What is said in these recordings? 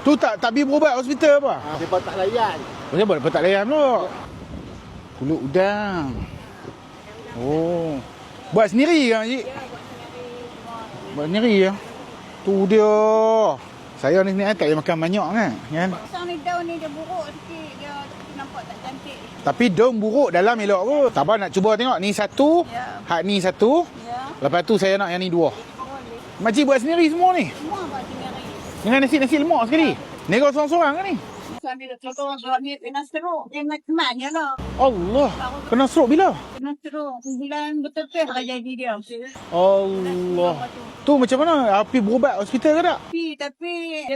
Tu tak pergi berubat hospital apa? Dia tak layan. Kenapa tak layan tu? Kulit udang. Oh. Buat sendiri ke makcik? Buat sendiri ya. Tu dia. Saya ni tak payah makan banyak kan? Pasang ni daun ni dia buruk sikit. Dia nampak tak cantik. Tapi daun buruk dalam elok kot. Sabar nak cuba tengok. Ni satu. Ya. Hak ni satu. Ya. Lepas tu saya nak yang ni dua. Boleh. Makcik buat sendiri semua ni? Semua buat sendiri. Dengan nasi lemak sekali? Nego seorang-seorang ke ni? Macam ni contoh buat ni kena seruk. Dia macam je lah. Allah. Kena stroke bila? Kena seruk. Bulan betul-betul lah jadi dia. Allah. Tu macam mana? Pergi berubat hospital ke tak? Tapi dia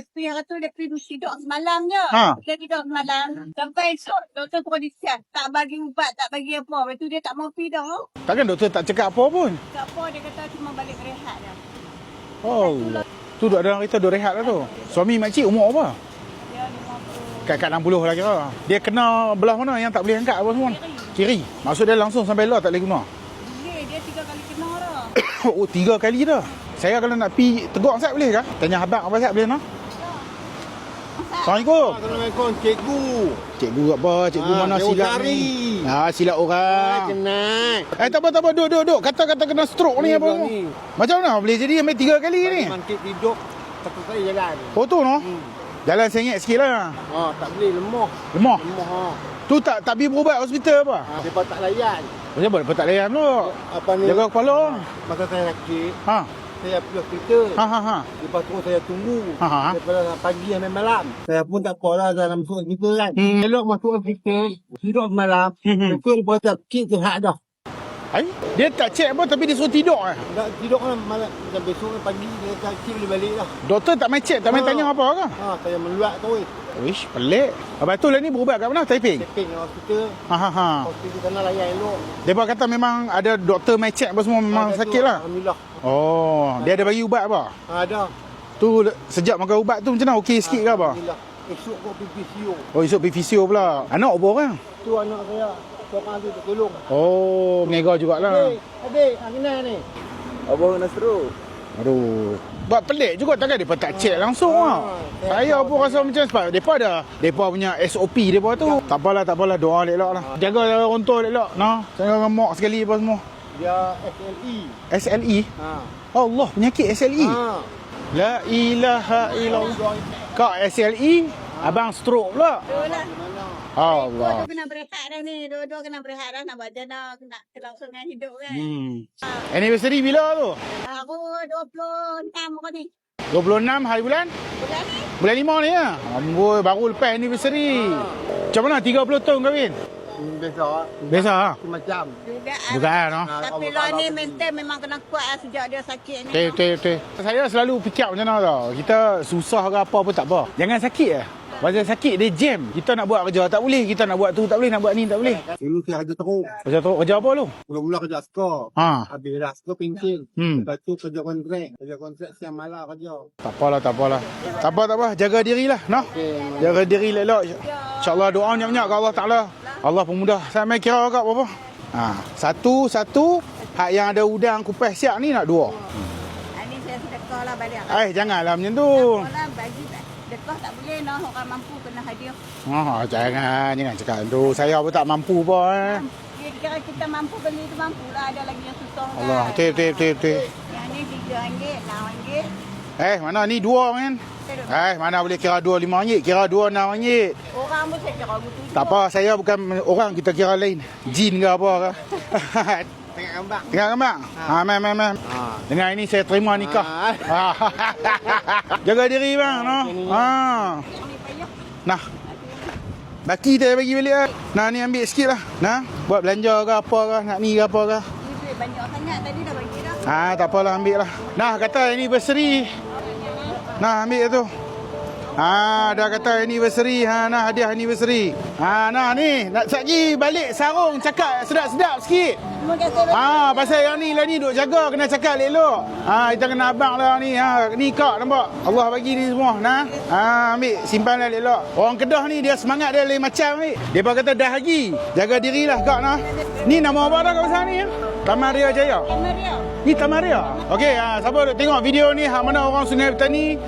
pergi yang kata dia pergi tidur semalam je. Ha. Dia tidur semalam. Sampai esok doktor suruh disiap. Tak bagi ubat, tak bagi apa. Lepas tu dia tak mau pergi dah. Takkan doktor tak cakap apa pun? Tak apa, dia kata cuma balik rehat dah. Allah. Tu duduk dalam kereta duduk rehat lah tu. Suami makcik umur apa? Dia 50. Kat 60 lah kira. Dia kena belah mana yang tak boleh angkat apa semua? Kiri. Maksud dia langsung sampai luar tak boleh guna? Boleh, dia 3 kali kena dah. Oh, 3 kali dah. Saya kalau nak pergi tegur Ustaz boleh ke? Tanya abang apa Ustaz boleh no? Assalamualaikum. Assalamualaikum, cikgu. Cikgu apa? Cikgu mana cikgu silap cari. ni? silap orang. Kenal. Tak apa. Duduk. Kata-kata kena stroke ni apa semua. Ni. Macam mana boleh jadi sampai 3 kali ni? Bangkit tidur. Satu kali jalan. Oh tu no? Jalan sengit sikit lah. Tak boleh, lemah. Lemah. Lemah. Tu tak pergi berubat hospital apa? Dia tak layan. Kenapa tak layan tu? Apa ni? Jaga kepala. Masa saya sakit, Ha. saya pergi hospital. Ha. Lepas tu saya tunggu. Ha. Daripada pagi sampai malam. Saya pun tak apalah dalam masuk hospital kan. Elok masuk hospital. Tidur malam. Betul lepas sakit tu hak dah. Dia tak check apa tapi dia suruh tidur eh. Tak tidur kan malam. Dan besok pagi dia sakit boleh balik dah. Doktor tak main check, tak main tanya apa ke? Saya meluat tu. Wish, pelik. Lepas tu lah ni berubat kat mana? Taiping? Taiping hospital. Ha. Hospital sana layan elok. Mereka kata memang ada doktor main check apa semua memang sakit lah. Alhamdulillah. Oh, dia ada bagi ubat apa? Ada. Tu sejak makan ubat tu macam mana? Okey sikit ke apa? Alhamdulillah. Esok kau pergi fisio. Oh, esok pergi fisio pula. Anak apa orang? Tu anak saya. Seorang tu tolong. Oh, menega jugalah. Adik, kenal ni. Abang kena seru. Aduh. Buat pelik juga takkan mereka tak check langsung lah. Saya pun rasa macam sebab mereka punya SOP mereka tu. Tak apalah, doa elok lah. Jaga rontok elok. Nah, saya remuk sekali apa semua. Dia SLE. SLE? Allah, penyakit SLE. La ilaha illallah. Kak SLE, abang stroke pula. Itulah. Allah. Dua-dua kena berehat dah ni. Dua-dua kena berehat dah. Nak buat jana, nak kelangsungan hidup kan. Anniversary bila tu? Aku 26 kau ni. 26 hari bulan? Bulan ni? Bulan 5 ni ya? Amboi, baru lepas anniversary. Macam mana 30 tahun kahwin? Biasa ha? Macam. Bukan no? Tapi lah ni maintain memang kena kuat lah sejak dia sakit ni. Betul. Saya selalu fikir macam mana tau. Kita susah ke apa pun tak apa. Jangan sakit lah. Pasal sakit dia jam. Kita nak buat kerja tak boleh. Kita nak buat tu tak boleh. Nak buat ni tak boleh. Dulu saya kerja teruk. Macam tu kerja apa lu? Mula-mula kerja skor. Ha. Habis dah skor pensil. Lepas tu kerja kontrak. Kerja kontrak siang malam kerja. Tak apalah. Tak apa. Jaga dirilah. No? Jaga diri elok. InsyaAllah doa banyak-banyak ke Allah Ta'ala. Allah pemudah. Saya main kira kat berapa? Satu. Hak yang ada udang kupas siap ni nak 2. Ini saya sedekah lah balik. Janganlah macam tu. Lah bagi sedekah tak boleh noh. Orang mampu kena hadiah. Jangan cakap tu. Saya pun tak mampu pun. Kira kita mampu beli tu mampu lah. Ada lagi yang susah kan. Allah. Betul. Yang ni RM3, RM6. Mana ni 2 kan? Mana boleh kira 2 RM5. Kira 2 RM6. Orang pun saya kira betul. Tak apa, saya bukan orang, kita kira lain. Jin ke apa ke. Tengok gambar. Main. Dengan ini saya terima nikah. Jaga diri bang, no. Nah. Baki saya bagi balik lah. Nah, ni ambil sikit lah. Nah, buat belanja ke apa ke, nak ni ke apa ke. Duit banyak sangat tadi dah bagi dah. Tak apalah, ambil lah. Nah, kata anniversary. Nah, ambil tu. Dah kata anniversary. Nah, hadiah anniversary. Nah ni, nak lagi balik sarung cakap sedap-sedap sikit. Terima kasih. Pasal yang ni lah ni duk jaga, kena cakap elok. Kita kena abang lah ni. Ni kak nampak. Allah bagi ni semua. Nah. Ambil simpan lah elok. Orang Kedah ni dia semangat dia lain macam ni. Dia kata dah lagi. Jaga dirilah kak nah. Ni nama apa dah kat pasal ni? Taman Ria Jaya. Maria. Ni Tamaria. Okey, siapa duk tengok video ni, hak mana orang Sungai Petani,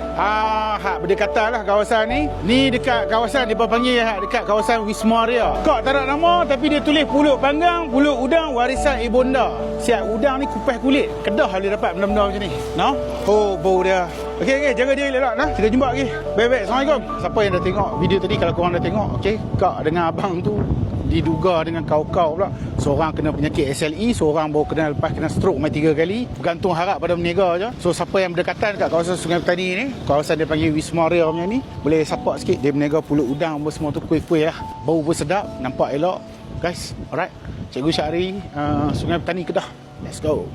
hak berdekatan lah kawasan ni. Ni dekat kawasan dia panggil dekat kawasan Wisma Ria. Kok tak ada nama tapi dia tulis pulut panggang, pulut udang warisan ibunda. Siap udang ni kupas kulit. Kedah boleh dapat benda-benda macam ni. No? Oh, bau dia. Okey, jaga diri elok nah. Kita jumpa lagi. Baik-baik. Assalamualaikum. Siapa yang dah tengok video tadi, kalau korang dah tengok, okey, Kak dengan abang tu diduga dengan kau-kau pula. Seorang kena penyakit SLE, seorang baru kena lepas kena stroke 3 kali. Bergantung harap pada berniaga je. So siapa yang berdekatan kat kawasan Sungai Petani ni, kawasan dia panggil Wisma Ria punya ni, boleh support sikit. Dia berniaga pulut udang apa semua tu, kuih-kuih lah. Bau pun sedap, nampak elok. Guys, alright. Cikgu Syahri, Sungai Petani Kedah. Let's go.